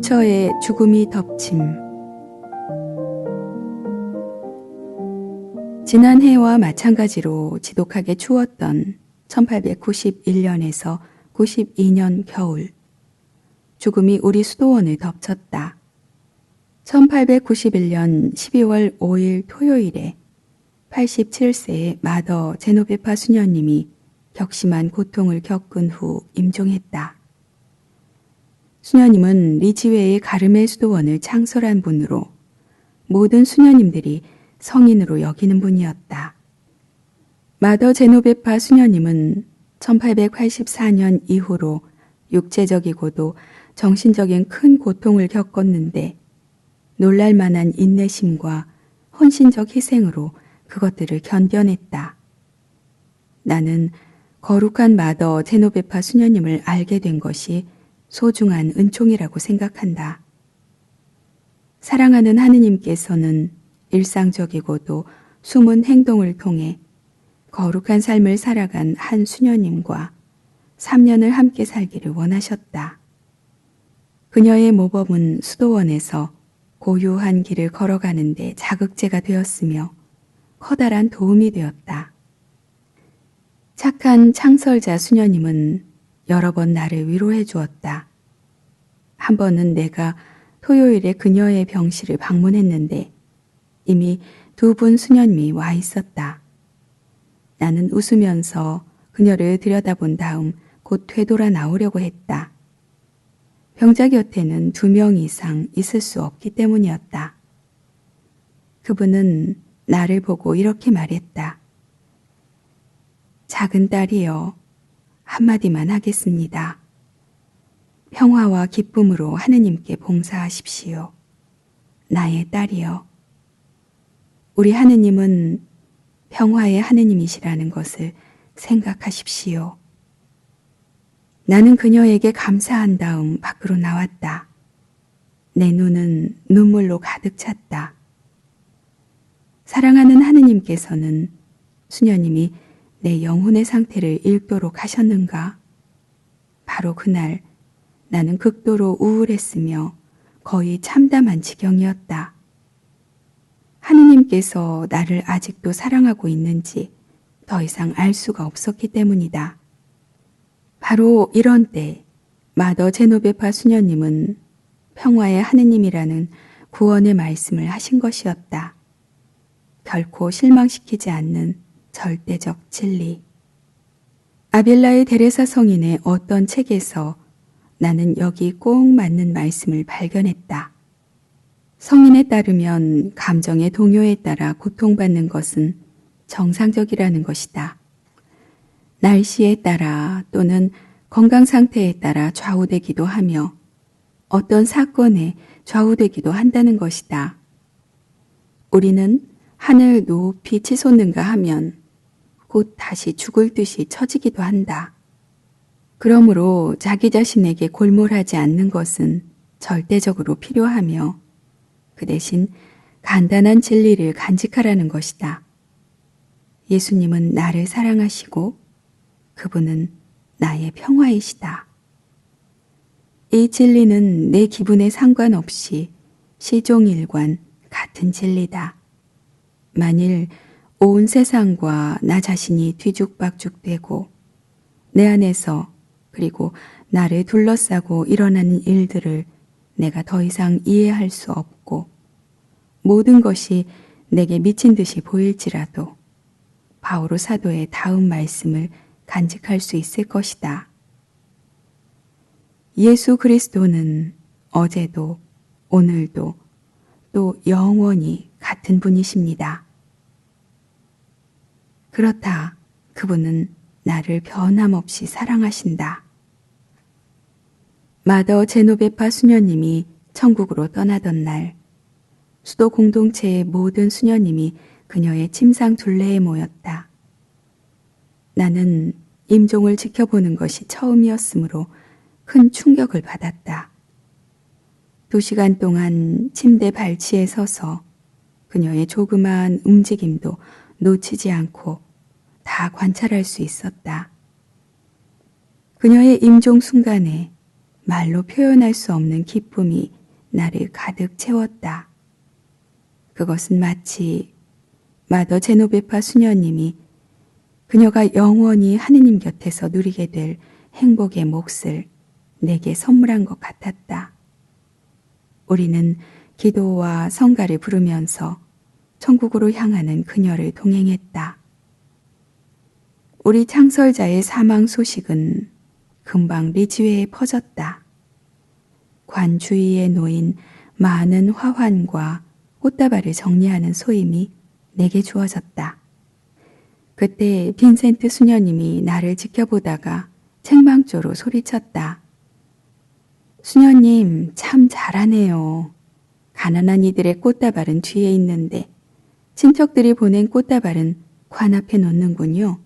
도처에 죽음이 덮침. 지난해와 마찬가지로 지독하게 추웠던 1891년에서 92년 겨울, 죽음이 우리 수도원을 덮쳤다. 1891년 12월 5일 토요일에 87세의 마더 제노베파 수녀님이 격심한 고통을 겪은 후 임종했다. 수녀님은 리지웨의 가르멜 수도원을 창설한 분으로 모든 수녀님들이 성인으로 여기는 분이었다. 마더 제노베파 수녀님은 1884년 이후로 육체적이고도 정신적인 큰 고통을 겪었는데 놀랄만한 인내심과 헌신적 희생으로 그것들을 견뎌냈다. 나는 거룩한 마더 제노베파 수녀님을 알게 된 것이 소중한 은총이라고 생각한다. 사랑하는 하느님께서는 일상적이고도 숨은 행동을 통해 거룩한 삶을 살아간 한 수녀님과 3년을 함께 살기를 원하셨다. 그녀의 모범은 수도원에서 고요한 길을 걸어가는데 자극제가 되었으며 커다란 도움이 되었다. 착한 창설자 수녀님은 여러 번 나를 위로해 주었다. 한 번은 내가 토요일에 그녀의 병실을 방문했는데 이미 2분 수녀님이 와 있었다. 나는 웃으면서 그녀를 들여다본 다음 곧 되돌아 나오려고 했다. 병자 곁에는 2명 이상 있을 수 없기 때문이었다. 그분은 나를 보고 이렇게 말했다. 작은 딸이여, 한마디만 하겠습니다. 평화와 기쁨으로 하느님께 봉사하십시오. 나의 딸이여. 우리 하느님은 평화의 하느님이시라는 것을 생각하십시오. 나는 그녀에게 감사한 다음 밖으로 나왔다. 내 눈은 눈물로 가득 찼다. 사랑하는 하느님께서는 수녀님이 내 영혼의 상태를 읽도록 하셨는가? 바로 그날 나는 극도로 우울했으며 거의 참담한 지경이었다. 하느님께서 나를 아직도 사랑하고 있는지 더 이상 알 수가 없었기 때문이다. 바로 이런 때 마더 제노베파 수녀님은 평화의 하느님이라는 구원의 말씀을 하신 것이었다. 결코 실망시키지 않는 절대적 진리. 아빌라의 데레사 성인의 어떤 책에서 나는 여기 꼭 맞는 말씀을 발견했다. 성인에 따르면 감정의 동요에 따라 고통받는 것은 정상적이라는 것이다. 날씨에 따라 또는 건강 상태에 따라 좌우되기도 하며 어떤 사건에 좌우되기도 한다는 것이다. 우리는 하늘 높이 치솟는가 하면 곧 다시 죽을 듯이 처지기도 한다. 그러므로 자기 자신에게 골몰하지 않는 것은 절대적으로 필요하며 그 대신 간단한 진리를 간직하라는 것이다. 예수님은 나를 사랑하시고 그분은 나의 평화이시다. 이 진리는 내 기분에 상관없이 시종일관 같은 진리다. 만일 온 세상과 나 자신이 뒤죽박죽되고 내 안에서 그리고 나를 둘러싸고 일어나는 일들을 내가 더 이상 이해할 수 없고 모든 것이 내게 미친 듯이 보일지라도 바오로 사도의 다음 말씀을 간직할 수 있을 것이다. 예수 그리스도는 어제도 오늘도 또 영원히 같은 분이십니다. 그렇다. 그분은 나를 변함없이 사랑하신다. 마더 제노베파 수녀님이 천국으로 떠나던 날 수도 공동체의 모든 수녀님이 그녀의 침상 둘레에 모였다. 나는 임종을 지켜보는 것이 처음이었으므로 큰 충격을 받았다. 2시간 동안 침대 발치에 서서 그녀의 조그마한 움직임도 놓치지 않고 다 관찰할 수 있었다. 그녀의 임종 순간에 말로 표현할 수 없는 기쁨이 나를 가득 채웠다. 그것은 마치 마더 제노베파 수녀님이 그녀가 영원히 하느님 곁에서 누리게 될 행복의 몫을 내게 선물한 것 같았다. 우리는 기도와 성가를 부르면서 천국으로 향하는 그녀를 동행했다. 우리 창설자의 사망 소식은 금방 리지회에 퍼졌다. 관 주위에 놓인 많은 화환과 꽃다발을 정리하는 소임이 내게 주어졌다. 그때 빈센트 수녀님이 나를 지켜보다가 책망조로 소리쳤다. 수녀님 참 잘하네요. 가난한 이들의 꽃다발은 뒤에 있는데 친척들이 보낸 꽃다발은 관 앞에 놓는군요.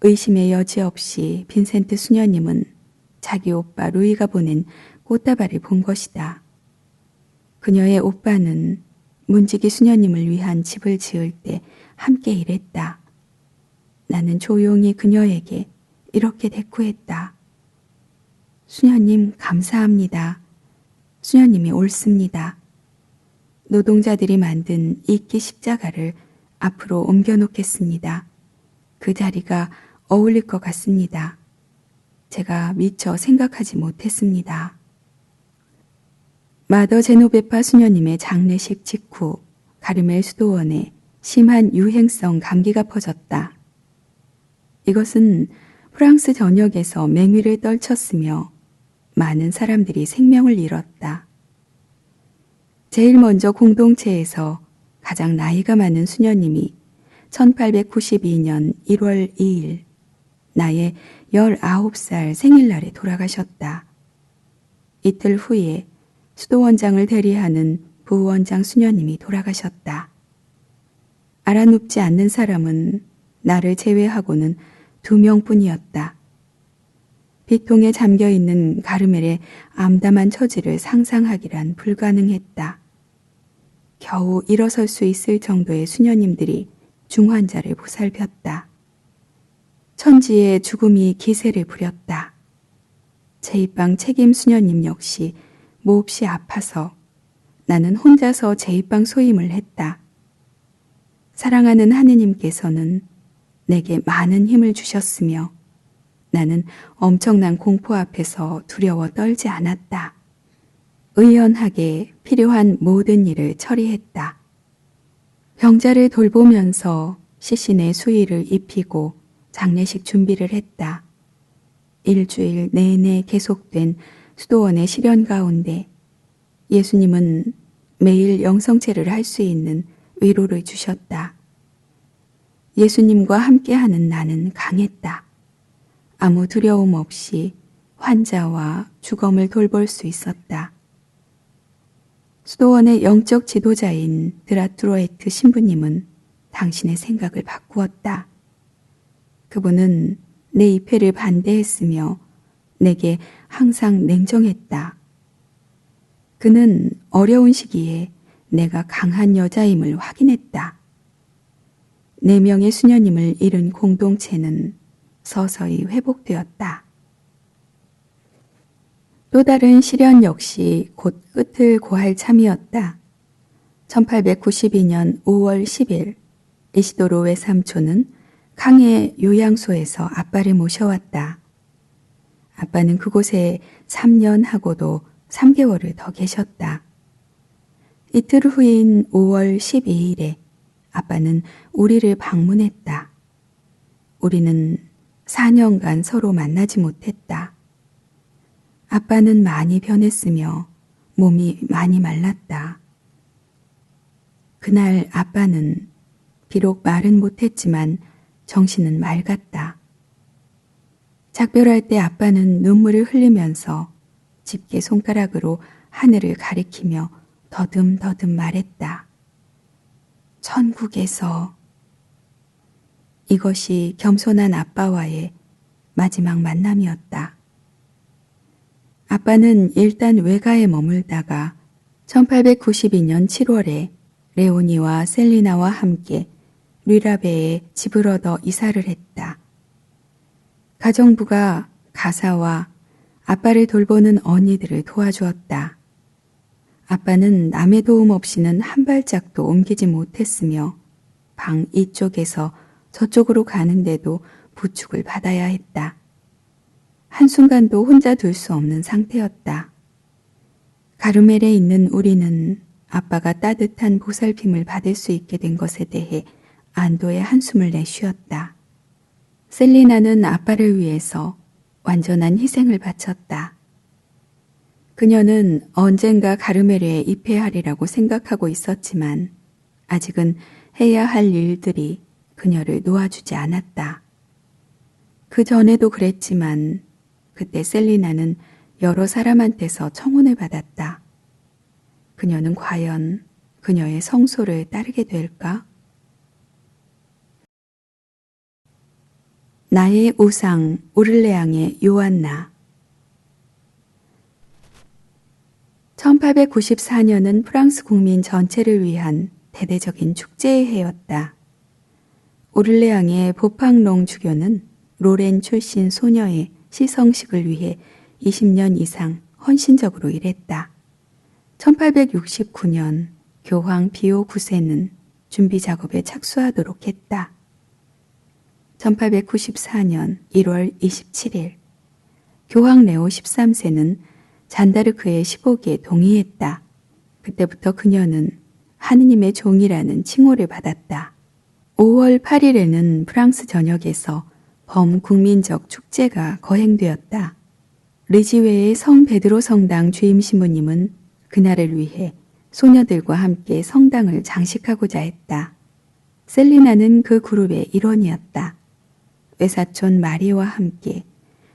의심의 여지 없이 빈센트 수녀님은 자기 오빠 루이가 보낸 꽃다발을 본 것이다. 그녀의 오빠는 문지기 수녀님을 위한 집을 지을 때 함께 일했다. 나는 조용히 그녀에게 이렇게 대꾸했다. 수녀님 감사합니다. 수녀님이 옳습니다. 노동자들이 만든 이끼 십자가를 앞으로 옮겨놓겠습니다. 그 자리가 어울릴 것 같습니다. 제가 미처 생각하지 못했습니다. 마더 제노베파 수녀님의 장례식 직후 가르멜 수도원에 심한 유행성 감기가 퍼졌다. 이것은 프랑스 전역에서 맹위를 떨쳤으며 많은 사람들이 생명을 잃었다. 제일 먼저 공동체에서 가장 나이가 많은 수녀님이 1892년 1월 2일 나의 19살 생일날에 돌아가셨다. 이틀 후에 수도원장을 대리하는 부원장 수녀님이 돌아가셨다. 알아눕지 않는 사람은 나를 제외하고는 2명뿐이었다. 비통에 잠겨있는 가르멜의 암담한 처지를 상상하기란 불가능했다. 겨우 일어설 수 있을 정도의 수녀님들이 중환자를 보살폈다. 천지의 죽음이 기세를 부렸다. 제2방 책임 수녀님 역시 몹시 아파서 나는 혼자서 제2방 소임을 했다. 사랑하는 하느님께서는 내게 많은 힘을 주셨으며 나는 엄청난 공포 앞에서 두려워 떨지 않았다. 의연하게 필요한 모든 일을 처리했다. 병자를 돌보면서 시신의 수의를 입히고 장례식 준비를 했다. 일주일 내내 계속된 수도원의 시련 가운데 예수님은 매일 영성체를 할 수 있는 위로를 주셨다. 예수님과 함께하는 나는 강했다. 아무 두려움 없이 환자와 주검을 돌볼 수 있었다. 수도원의 영적 지도자인 드라투로에트 신부님은 당신의 생각을 바꾸었다. 그분은 내 입회를 반대했으며 내게 항상 냉정했다. 그는 어려운 시기에 내가 강한 여자임을 확인했다. 4명의 수녀님을 잃은 공동체는 서서히 회복되었다. 또 다른 시련 역시 곧 끝을 고할 참이었다. 1892년 5월 10일 이시도로 외삼촌은 강해 요양소에서 아빠를 모셔왔다. 아빠는 그곳에 3년 하고도 3개월을 더 계셨다. 이틀 후인 5월 12일에 아빠는 우리를 방문했다. 우리는 4년간 서로 만나지 못했다. 아빠는 많이 변했으며 몸이 많이 말랐다. 그날 아빠는 비록 말은 못했지만 정신은 맑았다. 작별할 때 아빠는 눈물을 흘리면서 집게 손가락으로 하늘을 가리키며 더듬더듬 말했다. 천국에서. 이것이 겸손한 아빠와의 마지막 만남이었다. 아빠는 일단 외가에 머물다가 1892년 7월에 레오니와 셀리나와 함께 류라베에 집을 얻어 이사를 했다. 가정부가 가사와 아빠를 돌보는 언니들을 도와주었다. 아빠는 남의 도움 없이는 한 발짝도 옮기지 못했으며 방 이쪽에서 저쪽으로 가는데도 부축을 받아야 했다. 한순간도 혼자 둘 수 없는 상태였다. 가르멜에 있는 우리는 아빠가 따뜻한 보살핌을 받을 수 있게 된 것에 대해 안도의 한숨을 내쉬었다. 셀리나는 아빠를 위해서 완전한 희생을 바쳤다. 그녀는 언젠가 가르멜에 입회하리라고 생각하고 있었지만 아직은 해야 할 일들이 그녀를 놓아주지 않았다. 그 전에도 그랬지만 그때 셀리나는 여러 사람한테서 청혼을 받았다. 그녀는 과연 그녀의 성소를 따르게 될까? 나의 우상 오를레앙의 요한나. 1894년은 프랑스 국민 전체를 위한 대대적인 축제의 해였다. 오를레앙의 보팡롱 주교는 로렌 출신 소녀의 시성식을 위해 20년 이상 헌신적으로 일했다. 1869년 교황 비오 9세는 준비 작업에 착수하도록 했다. 1894년 1월 27일 교황 레오 13세는 잔다르크의 시복에 동의했다. 그때부터 그녀는 하느님의 종이라는 칭호를 받았다. 5월 8일에는 프랑스 전역에서 범국민적 축제가 거행되었다. 르지웨의 성 베드로 성당 주임 신부님은 그날을 위해 소녀들과 함께 성당을 장식하고자 했다. 셀리나는 그 그룹의 일원이었다. 외사촌 마리와 함께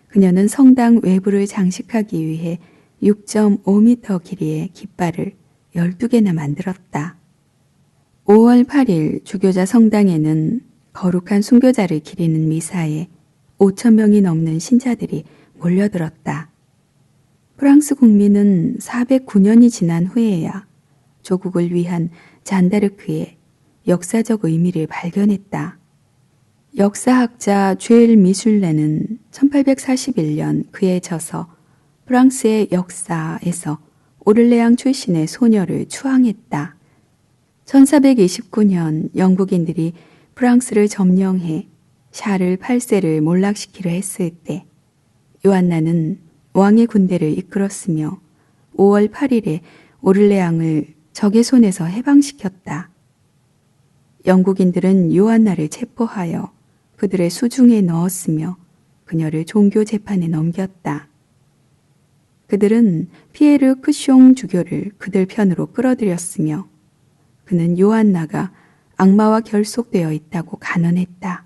그녀는 성당 외부를 장식하기 위해 6.5m 길이의 깃발을 12개나 만들었다. 5월 8일 주교자 성당에는 거룩한 순교자를 기리는 미사에 5,000명이 넘는 신자들이 몰려들었다. 프랑스 국민은 409년이 지난 후에야 조국을 위한 잔다르크의 역사적 의미를 발견했다. 역사학자 쥘 미슐레는 1841년 그에 져서 프랑스의 역사에서 오를레앙 출신의 소녀를 추앙했다. 1429년 영국인들이 프랑스를 점령해 샤를 8세를 몰락시키려 했을 때 요한나는 왕의 군대를 이끌었으며 5월 8일에 오를레앙을 적의 손에서 해방시켰다. 영국인들은 요한나를 체포하여 그들의 수중에 넣었으며 그녀를 종교 재판에 넘겼다. 그들은 피에르 크숑 주교를 그들 편으로 끌어들였으며 그는 요한나가 악마와 결속되어 있다고 간언했다.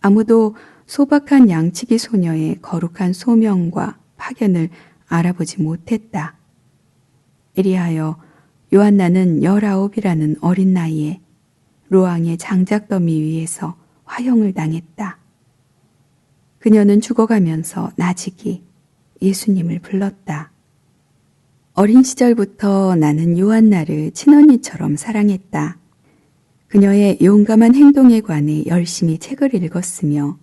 아무도 소박한 양치기 소녀의 거룩한 소명과 파견을 알아보지 못했다. 이리하여 요한나는 19이라는 어린 나이에 로앙의 장작더미 위에서 화형을 당했다. 그녀는 죽어가면서 나직이 예수님을 불렀다. 어린 시절부터 나는 요한나를 친언니처럼 사랑했다. 그녀의 용감한 행동에 관해 열심히 책을 읽었으며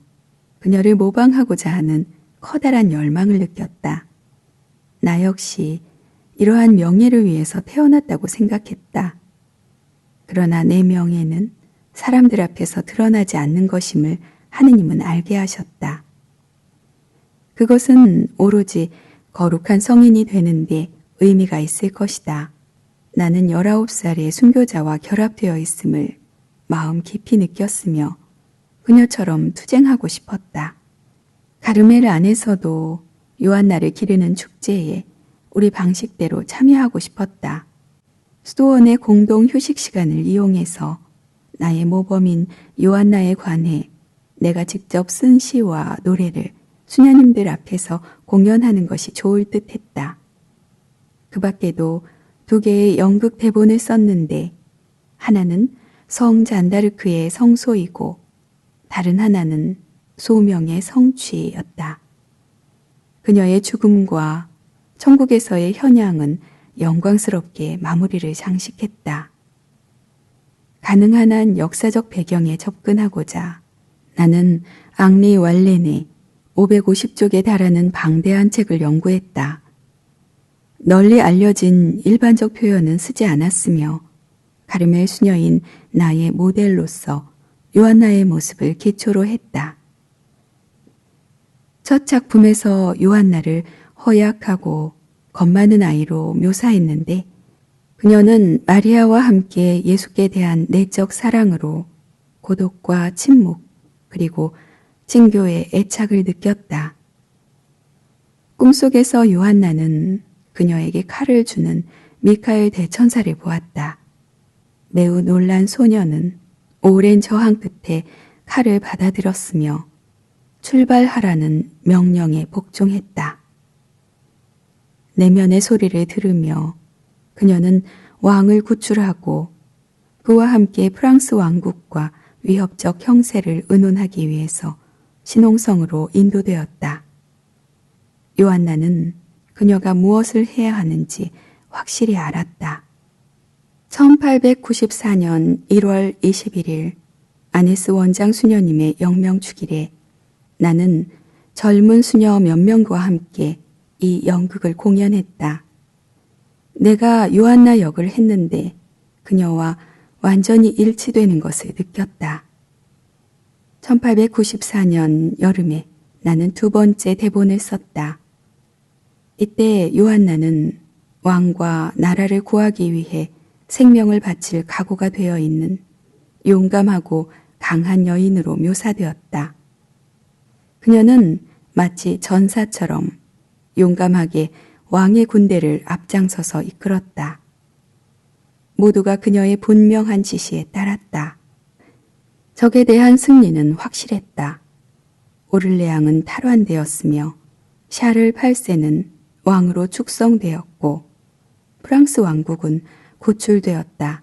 그녀를 모방하고자 하는 커다란 열망을 느꼈다. 나 역시 이러한 명예를 위해서 태어났다고 생각했다. 그러나 내 명예는 사람들 앞에서 드러나지 않는 것임을 하느님은 알게 하셨다. 그것은 오로지 거룩한 성인이 되는데 의미가 있을 것이다. 나는 19살의 순교자와 결합되어 있음을 마음 깊이 느꼈으며 그녀처럼 투쟁하고 싶었다. 가르멜 안에서도 요한나를 기르는 축제에 우리 방식대로 참여하고 싶었다. 수도원의 공동 휴식 시간을 이용해서 나의 모범인 요한나에 관해 내가 직접 쓴 시와 노래를 수녀님들 앞에서 공연하는 것이 좋을 듯 했다. 그 밖에도 2개의 연극 대본을 썼는데 하나는 성 잔다르크의 성소이고 다른 하나는 소명의 성취였다. 그녀의 죽음과 천국에서의 현양은 영광스럽게 마무리를 장식했다. 가능한 한 역사적 배경에 접근하고자 나는 앙리 왈렌의 550쪽에 달하는 방대한 책을 연구했다. 널리 알려진 일반적 표현은 쓰지 않았으며 가르멜 수녀인 나의 모델로서 요한나의 모습을 기초로 했다. 첫 작품에서 요한나를 허약하고 겁 많은 아이로 묘사했는데 그녀는 마리아와 함께 예수께 대한 내적 사랑으로 고독과 침묵 그리고 친교의 애착을 느꼈다. 꿈속에서 요한나는 그녀에게 칼을 주는 미카엘 대천사를 보았다. 매우 놀란 소녀는 오랜 저항 끝에 칼을 받아들였으며 출발하라는 명령에 복종했다. 내면의 소리를 들으며 그녀는 왕을 구출하고 그와 함께 프랑스 왕국과 위협적 형세를 의논하기 위해서 신홍성으로 인도되었다. 요한나는 그녀가 무엇을 해야 하는지 확실히 알았다. 1894년 1월 21일 아네스 원장 수녀님의 영명축일에 나는 젊은 수녀 몇 명과 함께 이 연극을 공연했다. 내가 요한나 역을 했는데 그녀와 완전히 일치되는 것을 느꼈다. 1894년 여름에 나는 두 번째 대본을 썼다. 이때 요한나는 왕과 나라를 구하기 위해 생명을 바칠 각오가 되어 있는 용감하고 강한 여인으로 묘사되었다. 그녀는 마치 전사처럼 용감하게 왕의 군대를 앞장서서 이끌었다. 모두가 그녀의 분명한 지시에 따랐다. 적에 대한 승리는 확실했다. 오를레앙은 탈환되었으며 샤를 8세는 왕으로 축성되었고 프랑스 왕국은 고출되었다.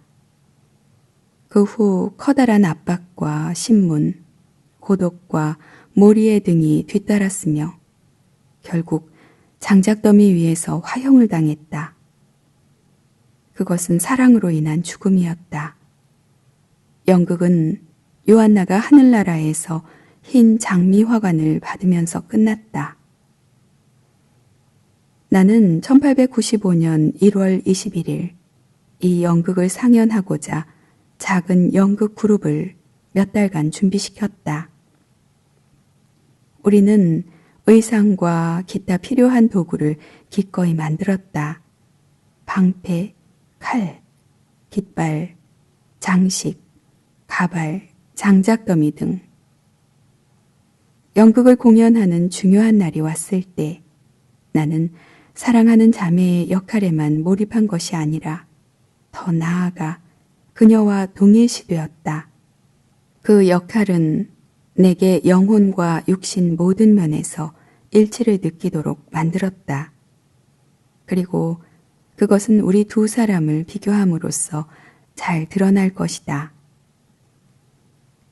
그 후 커다란 압박과 신문, 고독과 모리에 등이 뒤따랐으며 결국 장작더미 위에서 화형을 당했다. 그것은 사랑으로 인한 죽음이었다. 연극은 요한나가 하늘나라에서 흰 장미 화관을 받으면서 끝났다. 나는 1895년 1월 21일 이 연극을 상연하고자 작은 연극 그룹을 몇 달간 준비시켰다. 우리는 의상과 기타 필요한 도구를 기꺼이 만들었다. 방패, 칼, 깃발, 장식, 가발, 장작더미 등. 연극을 공연하는 중요한 날이 왔을 때 나는 사랑하는 자매의 역할에만 몰입한 것이 아니라 더 나아가 그녀와 동일시되었다. 그 역할은 내게 영혼과 육신 모든 면에서 일치를 느끼도록 만들었다. 그리고 그것은 우리 두 사람을 비교함으로써 잘 드러날 것이다.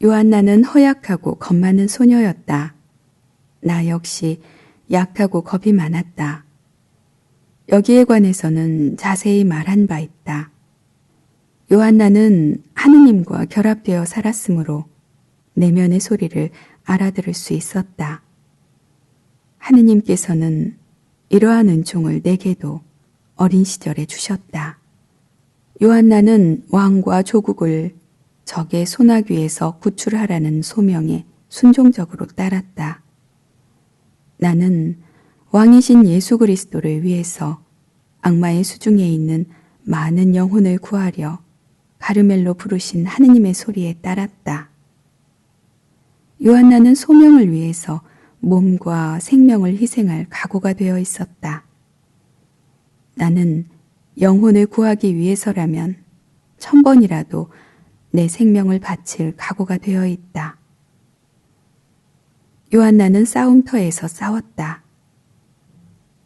요한나는 허약하고 겁 많은 소녀였다. 나 역시 약하고 겁이 많았다. 여기에 관해서는 자세히 말한 바 있다. 요한나는 하느님과 결합되어 살았으므로 내면의 소리를 알아들을 수 있었다. 하느님께서는 이러한 은총을 내게도 어린 시절에 주셨다. 요한나는 왕과 조국을 적의 소나귀에서 구출하라는 소명에 순종적으로 따랐다. 나는 왕이신 예수 그리스도를 위해서 악마의 수중에 있는 많은 영혼을 구하려 가르멜로 부르신 하느님의 소리에 따랐다. 요한나는 소명을 위해서 몸과 생명을 희생할 각오가 되어 있었다. 나는 영혼을 구하기 위해서라면 1000번이라도 내 생명을 바칠 각오가 되어 있다. 요한나는 싸움터에서 싸웠다.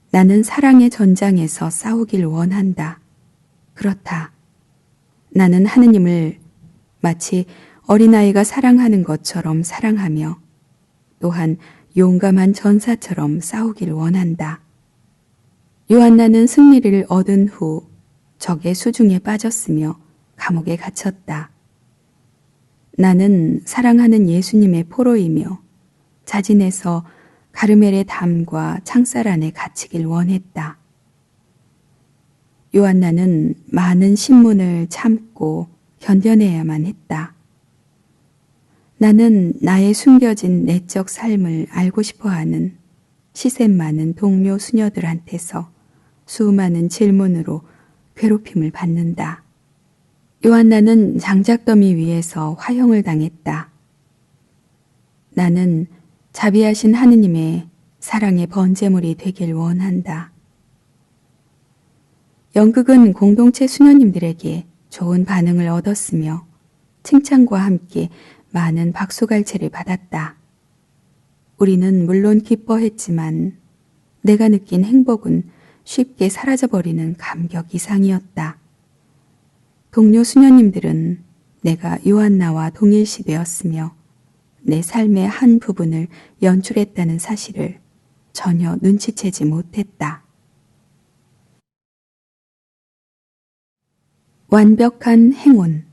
나는 사랑의 전장에서 싸우길 원한다. 그렇다. 나는 하느님을 마치 어린아이가 사랑하는 것처럼 사랑하며 또한 용감한 전사처럼 싸우길 원한다. 요한나는 승리를 얻은 후 적의 수중에 빠졌으며 감옥에 갇혔다. 나는 사랑하는 예수님의 포로이며 자진해서 가르멜의 담과 창살 안에 갇히길 원했다. 요한나는 많은 신문을 참고 견뎌내야만 했다. 나는 나의 숨겨진 내적 삶을 알고 싶어하는 시샘 많은 동료 수녀들한테서 수많은 질문으로 괴롭힘을 받는다. 요한나는 장작더미 위에서 화형을 당했다. 나는 자비하신 하느님의 사랑의 번제물이 되길 원한다. 연극은 공동체 수녀님들에게 좋은 반응을 얻었으며 칭찬과 함께 많은 박수갈채를 받았다. 우리는 물론 기뻐했지만 내가 느낀 행복은 쉽게 사라져버리는 감격 이상이었다. 동료 수녀님들은 내가 요한나와 동일시되었으며 내 삶의 한 부분을 연출했다는 사실을 전혀 눈치채지 못했다. 완벽한 행운.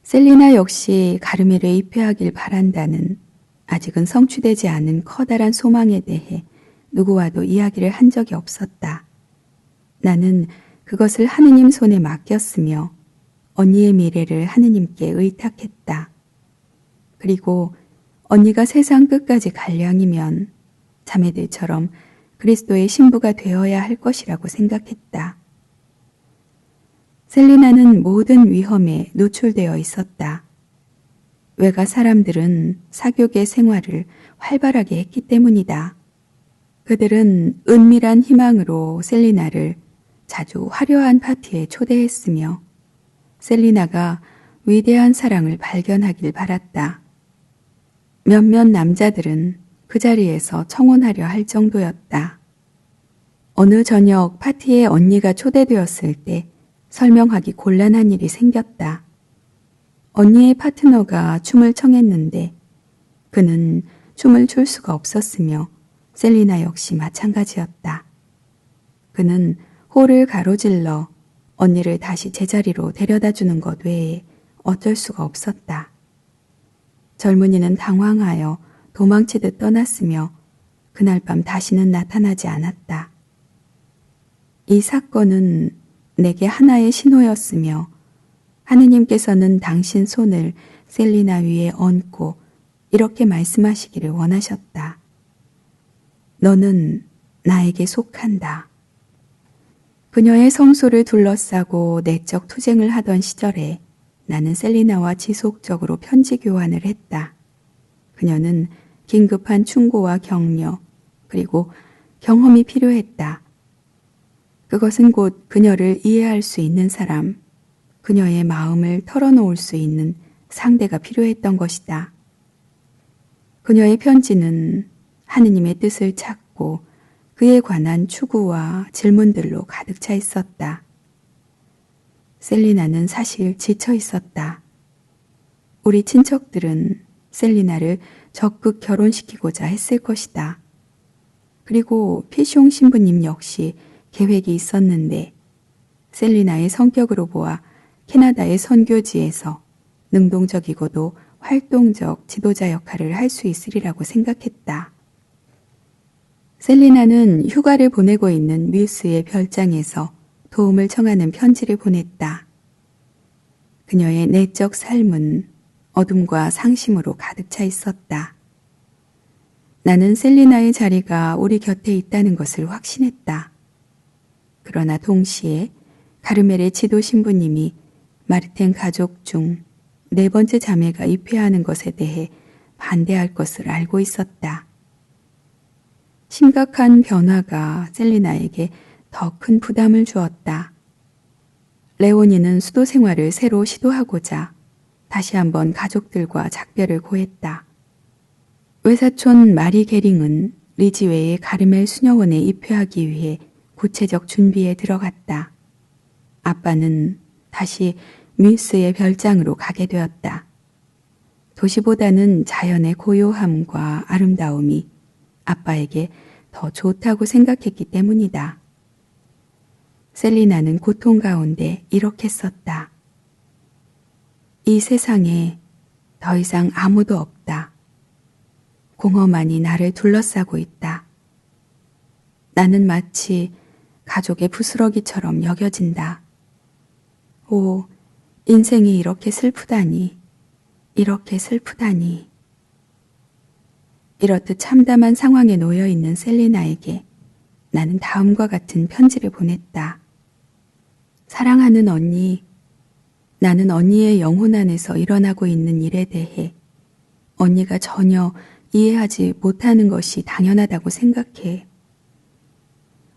셀리나 역시 가르멜을 입회하길 바란다는 아직은 성취되지 않은 커다란 소망에 대해 누구와도 이야기를 한 적이 없었다. 나는 그것을 하느님 손에 맡겼으며 언니의 미래를 하느님께 의탁했다. 그리고 언니가 세상 끝까지 갈량이면 자매들처럼 그리스도의 신부가 되어야 할 것이라고 생각했다. 셀리나는 모든 위험에 노출되어 있었다. 외가 사람들은 사교계 생활을 활발하게 했기 때문이다. 그들은 은밀한 희망으로 셀리나를 자주 화려한 파티에 초대했으며 셀리나가 위대한 사랑을 발견하길 바랐다. 몇몇 남자들은 그 자리에서 청혼하려 할 정도였다. 어느 저녁 파티에 언니가 초대되었을 때 설명하기 곤란한 일이 생겼다. 언니의 파트너가 춤을 청했는데 그는 춤을 출 수가 없었으며 셀리나 역시 마찬가지였다. 그는 홀을 가로질러 언니를 다시 제자리로 데려다 주는 것 외에 어쩔 수가 없었다. 젊은이는 당황하여 도망치듯 떠났으며 그날 밤 다시는 나타나지 않았다. 이 사건은 내게 하나의 신호였으며 하느님께서는 당신 손을 셀리나 위에 얹고 이렇게 말씀하시기를 원하셨다. 너는 나에게 속한다. 그녀의 성소를 둘러싸고 내적 투쟁을 하던 시절에 나는 셀리나와 지속적으로 편지 교환을 했다. 그녀는 긴급한 충고와 격려 그리고 경험이 필요했다. 그것은 곧 그녀를 이해할 수 있는 사람, 그녀의 마음을 털어놓을 수 있는 상대가 필요했던 것이다. 그녀의 편지는 하느님의 뜻을 찾고 그에 관한 추구와 질문들로 가득 차 있었다. 셀리나는 사실 지쳐 있었다. 우리 친척들은 셀리나를 적극 결혼시키고자 했을 것이다. 그리고 피숑 신부님 역시 계획이 있었는데 셀리나의 성격으로 보아 캐나다의 선교지에서 능동적이고도 활동적 지도자 역할을 할 수 있으리라고 생각했다. 셀리나는 휴가를 보내고 있는 뮤스의 별장에서 도움을 청하는 편지를 보냈다. 그녀의 내적 삶은 어둠과 상심으로 가득 차 있었다. 나는 셀리나의 자리가 우리 곁에 있다는 것을 확신했다. 그러나 동시에 가르멜의 지도 신부님이 마르텐 가족 중 4번째 자매가 입회하는 것에 대해 반대할 것을 알고 있었다. 심각한 변화가 셀리나에게 더 큰 부담을 주었다. 레오니는 수도 생활을 새로 시도하고자 다시 한번 가족들과 작별을 고했다. 외사촌 마리 게링은 리지웨의 가르멜 수녀원에 입회하기 위해 구체적 준비에 들어갔다. 아빠는 다시 뮤스의 별장으로 가게 되었다. 도시보다는 자연의 고요함과 아름다움이 아빠에게 더 좋다고 생각했기 때문이다. 셀리나는 고통 가운데 이렇게 썼다. 이 세상에 더 이상 아무도 없다. 공허만이 나를 둘러싸고 있다. 나는 마치 가족의 부스러기처럼 여겨진다. 오, 인생이 이렇게 슬프다니, 이렇게 슬프다니. 이렇듯 참담한 상황에 놓여 있는 셀리나에게 나는 다음과 같은 편지를 보냈다. 사랑하는 언니, 나는 언니의 영혼 안에서 일어나고 있는 일에 대해 언니가 전혀 이해하지 못하는 것이 당연하다고 생각해.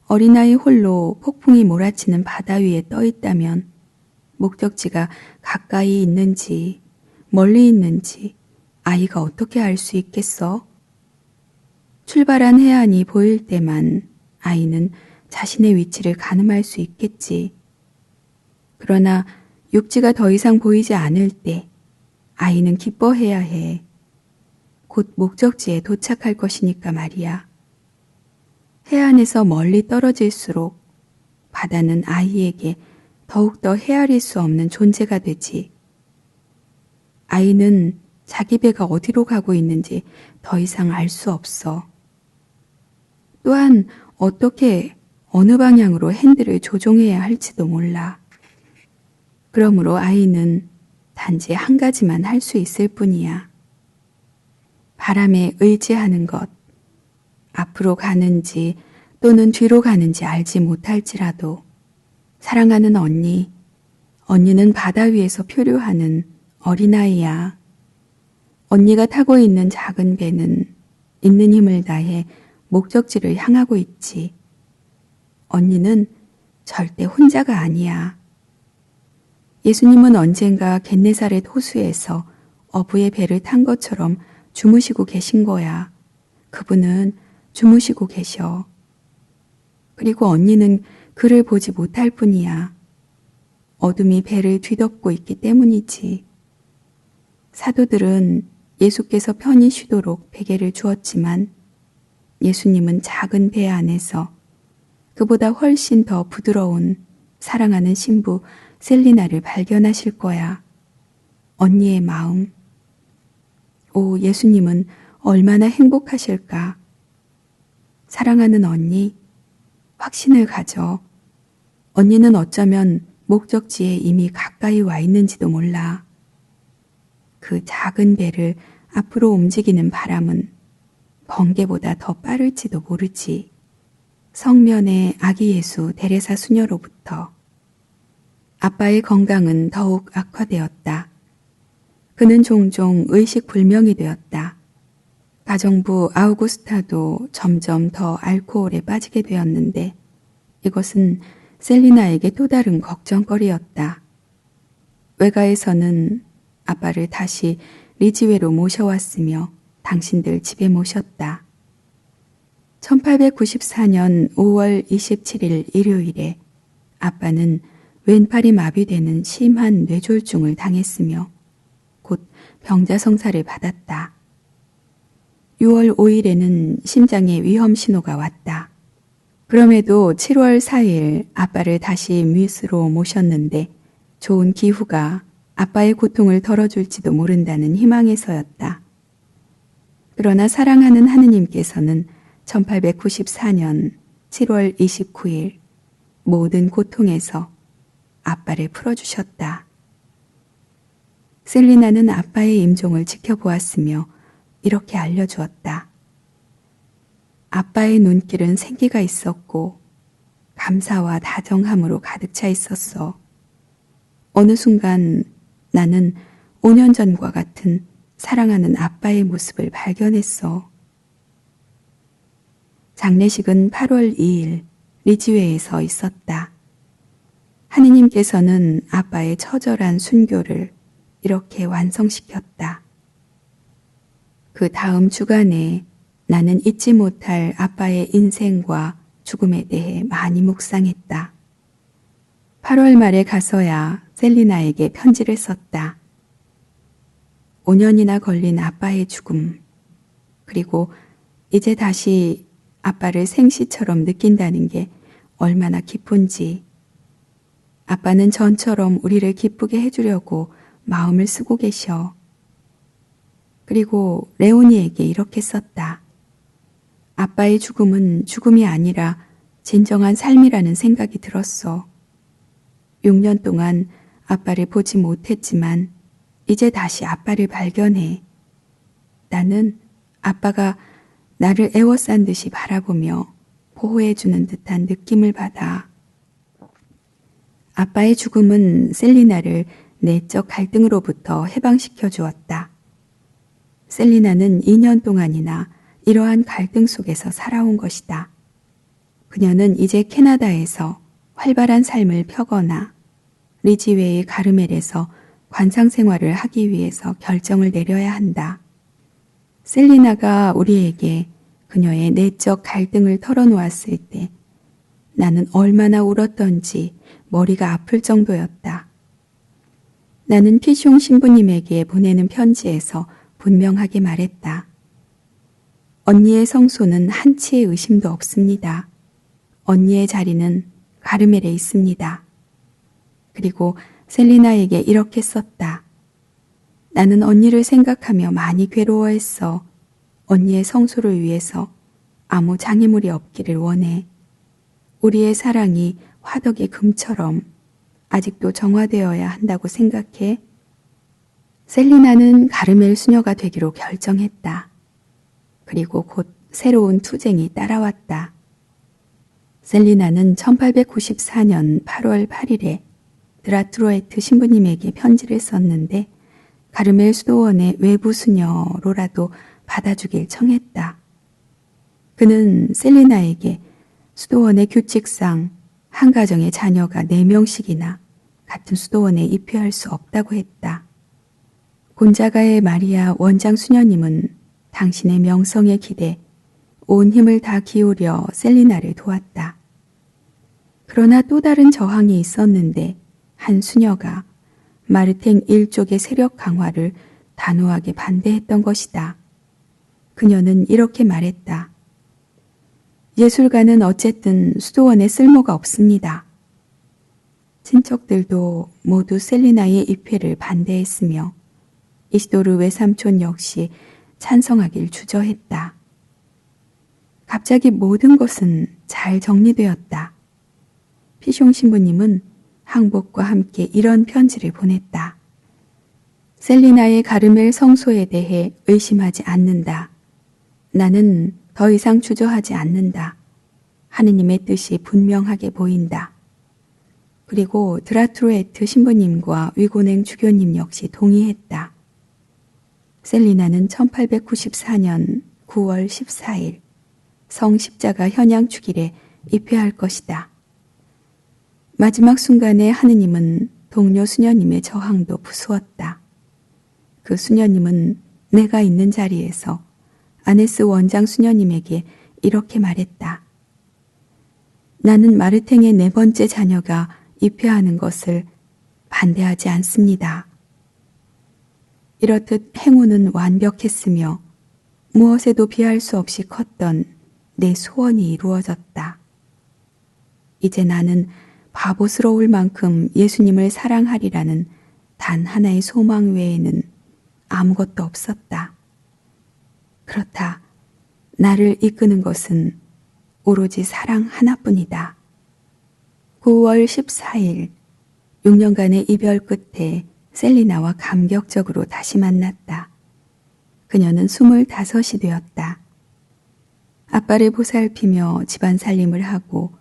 어린아이 홀로 폭풍이 몰아치는 바다 위에 떠 있다면 목적지가 가까이 있는지 멀리 있는지 아이가 어떻게 알 수 있겠어? 출발한 해안이 보일 때만 아이는 자신의 위치를 가늠할 수 있겠지. 그러나 육지가 더 이상 보이지 않을 때 아이는 기뻐해야 해. 곧 목적지에 도착할 것이니까 말이야. 해안에서 멀리 떨어질수록 바다는 아이에게 더욱더 헤아릴 수 없는 존재가 되지. 아이는 자기 배가 어디로 가고 있는지 더 이상 알 수 없어. 또한 어떻게 어느 방향으로 핸들을 조종해야 할지도 몰라. 그러므로 아이는 단지 한 가지만 할 수 있을 뿐이야. 바람에 의지하는 것. 앞으로 가는지 또는 뒤로 가는지 알지 못할지라도 사랑하는 언니, 언니는 바다 위에서 표류하는 어린아이야. 언니가 타고 있는 작은 배는 있는 힘을 다해 목적지를 향하고 있지. 언니는 절대 혼자가 아니야. 예수님은 언젠가 겟네사렛 호수에서 어부의 배를 탄 것처럼 주무시고 계신 거야. 그분은 주무시고 계셔. 그리고 언니는 그를 보지 못할 뿐이야. 어둠이 배를 뒤덮고 있기 때문이지. 사도들은 예수께서 편히 쉬도록 베개를 주었지만 예수님은 작은 배 안에서 그보다 훨씬 더 부드러운 사랑하는 신부 셀리나를 발견하실 거야. 언니의 마음. 오, 예수님은 얼마나 행복하실까. 사랑하는 언니, 확신을 가져. 언니는 어쩌면 목적지에 이미 가까이 와 있는지도 몰라. 그 작은 배를 앞으로 움직이는 바람은 번개보다 더 빠를지도 모르지. 성면의 아기 예수 데레사 수녀로부터. 아빠의 건강은 더욱 악화되었다. 그는 종종 의식불명이 되었다. 가정부 아우구스타도 점점 더 알코올에 빠지게 되었는데 이것은 셀리나에게 또 다른 걱정거리였다. 외가에서는 아빠를 다시 리지웨로 모셔왔으며 당신들 집에 모셨다. 1894년 5월 27일 일요일에 아빠는 왼팔이 마비되는 심한 뇌졸중을 당했으며 곧 병자성사를 받았다. 6월 5일에는 심장에 위험 신호가 왔다. 그럼에도 7월 4일 아빠를 다시 뮤스로 모셨는데 좋은 기후가 아빠의 고통을 덜어줄지도 모른다는 희망에서였다. 그러나 사랑하는 하느님께서는 1894년 7월 29일 모든 고통에서 아빠를 풀어주셨다. 셀리나는 아빠의 임종을 지켜보았으며 이렇게 알려주었다. 아빠의 눈길은 생기가 있었고 감사와 다정함으로 가득 차 있었어. 어느 순간 나는 5년 전과 같은 사랑하는 아빠의 모습을 발견했어. 장례식은 8월 2일 리지웨에서 있었다. 하느님께서는 아빠의 처절한 순교를 이렇게 완성시켰다. 그 다음 주간에 나는 잊지 못할 아빠의 인생과 죽음에 대해 많이 묵상했다. 8월 말에 가서야 셀리나에게 편지를 썼다. 5년이나 걸린 아빠의 죽음, 그리고 이제 다시 아빠를 생시처럼 느낀다는 게 얼마나 기쁜지. 아빠는 전처럼 우리를 기쁘게 해주려고 마음을 쓰고 계셔. 그리고 레오니에게 이렇게 썼다. 아빠의 죽음은 죽음이 아니라 진정한 삶이라는 생각이 들었어. 6년 동안 아빠를 보지 못했지만 이제 다시 아빠를 발견해. 나는 아빠가 나를 에워싼 듯이 바라보며 보호해주는 듯한 느낌을 받아. 아빠의 죽음은 셀리나를 내적 갈등으로부터 해방시켜 주었다. 셀리나는 2년 동안이나 이러한 갈등 속에서 살아온 것이다. 그녀는 이제 캐나다에서 활발한 삶을 펴거나 리지웨이 가르멜에서 관상 생활을 하기 위해서 결정을 내려야 한다. 셀리나가 우리에게 그녀의 내적 갈등을 털어놓았을 때 나는 얼마나 울었던지 머리가 아플 정도였다. 나는 피숑 신부님에게 보내는 편지에서 분명하게 말했다. 언니의 성소는 한치의 의심도 없습니다. 언니의 자리는 가르멜에 있습니다. 그리고 셀리나에게 이렇게 썼다. 나는 언니를 생각하며 많이 괴로워했어. 언니의 성소를 위해서 아무 장애물이 없기를 원해. 우리의 사랑이 화덕의 금처럼 아직도 정화되어야 한다고 생각해. 셀리나는 가르멜 수녀가 되기로 결정했다. 그리고 곧 새로운 투쟁이 따라왔다. 셀리나는 1894년 8월 8일에 드라트로에트 신부님에게 편지를 썼는데 가르멜 수도원의 외부 수녀로라도 받아주길 청했다. 그는 셀리나에게 수도원의 규칙상 한 가정의 자녀가 4명씩이나 같은 수도원에 입회할 수 없다고 했다. 곤자가의 마리아 원장 수녀님은 당신의 명성에 기대 온 힘을 다 기울여 셀리나를 도왔다. 그러나 또 다른 저항이 있었는데 한 수녀가 마르탱 일족의 세력 강화를 단호하게 반대했던 것이다. 그녀는 이렇게 말했다. 예술가는 어쨌든 수도원에 쓸모가 없습니다. 친척들도 모두 셀리나의 입회를 반대했으며 이시도르 외삼촌 역시 찬성하길 주저했다. 갑자기 모든 것은 잘 정리되었다. 피숑 신부님은 항복과 함께 이런 편지를 보냈다. 셀리나의 가르멜 성소에 대해 의심하지 않는다. 나는 더 이상 주저하지 않는다. 하느님의 뜻이 분명하게 보인다. 그리고 드라트로에트 신부님과 위고냉 주교님 역시 동의했다. 셀리나는 1894년 9월 14일 성십자가 현양 축일에 입회할 것이다. 마지막 순간에 하느님은 동료 수녀님의 저항도 부수었다. 그 수녀님은 내가 있는 자리에서 아네스 원장 수녀님에게 이렇게 말했다. 나는 마르탱의 4번째 자녀가 입회하는 것을 반대하지 않습니다. 이렇듯 행운은 완벽했으며 무엇에도 비할 수 없이 컸던 내 소원이 이루어졌다. 이제 나는 바보스러울 만큼 예수님을 사랑하리라는 단 하나의 소망 외에는 아무것도 없었다. 그렇다. 나를 이끄는 것은 오로지 사랑 하나뿐이다. 9월 14일 6년간의 이별 끝에 셀리나와 감격적으로 다시 만났다. 그녀는 25이 되었다. 아빠를 보살피며 집안 살림을 하고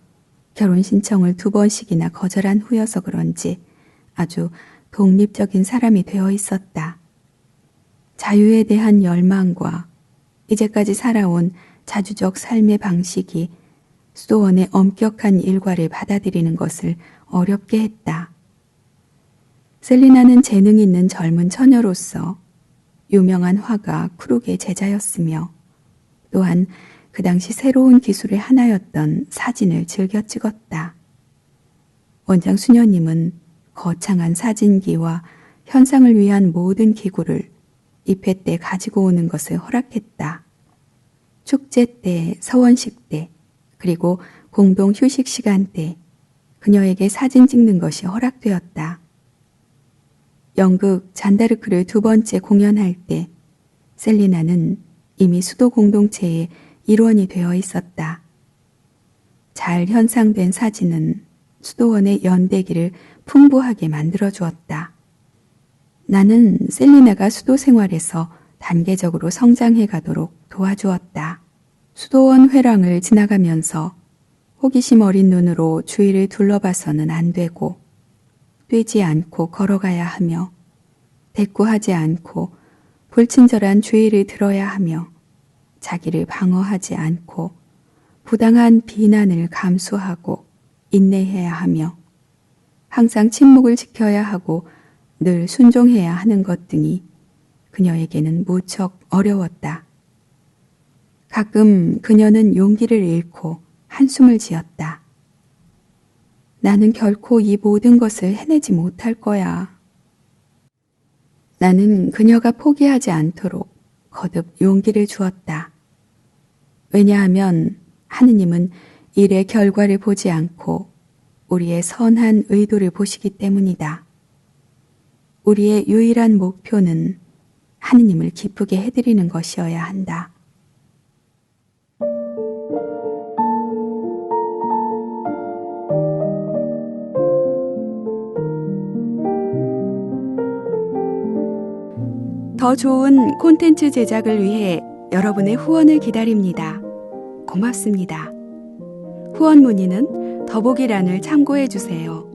결혼 신청을 2번씩이나 거절한 후여서 그런지 아주 독립적인 사람이 되어 있었다. 자유에 대한 열망과 이제까지 살아온 자주적 삶의 방식이 수도원의 엄격한 일과를 받아들이는 것을 어렵게 했다. 셀리나는 재능 있는 젊은 처녀로서 유명한 화가 크룩의 제자였으며 또한 그 당시 새로운 기술의 하나였던 사진을 즐겨 찍었다. 원장 수녀님은 거창한 사진기와 현상을 위한 모든 기구를 입회 때 가지고 오는 것을 허락했다. 축제 때, 서원식 때, 그리고 공동 휴식 시간 때 그녀에게 사진 찍는 것이 허락되었다. 연극 잔다르크를 2번째 공연할 때 셀리나는 이미 수도 공동체의 일원이 되어 있었다. 잘 현상된 사진은 수도원의 연대기를 풍부하게 만들어 주었다. 나는 셀리나가 수도 생활에서 단계적으로 성장해 가도록 도와주었다. 수도원 회랑을 지나가면서 호기심 어린 눈으로 주위를 둘러봐서는 안 되고, 뛰지 않고 걸어가야 하며, 대꾸하지 않고 불친절한 주의를 들어야 하며, 자기를 방어하지 않고 부당한 비난을 감수하고 인내해야 하며, 항상 침묵을 지켜야 하고 늘 순종해야 하는 것 등이 그녀에게는 무척 어려웠다. 가끔 그녀는 용기를 잃고 한숨을 지었다. 나는 결코 이 모든 것을 해내지 못할 거야. 나는 그녀가 포기하지 않도록 거듭 용기를 주었다. 왜냐하면 하느님은 일의 결과를 보지 않고 우리의 선한 의도를 보시기 때문이다. 우리의 유일한 목표는 하느님을 기쁘게 해드리는 것이어야 한다. 더 좋은 콘텐츠 제작을 위해 여러분의 후원을 기다립니다. 고맙습니다. 후원 문의는 더보기란을 참고해 주세요.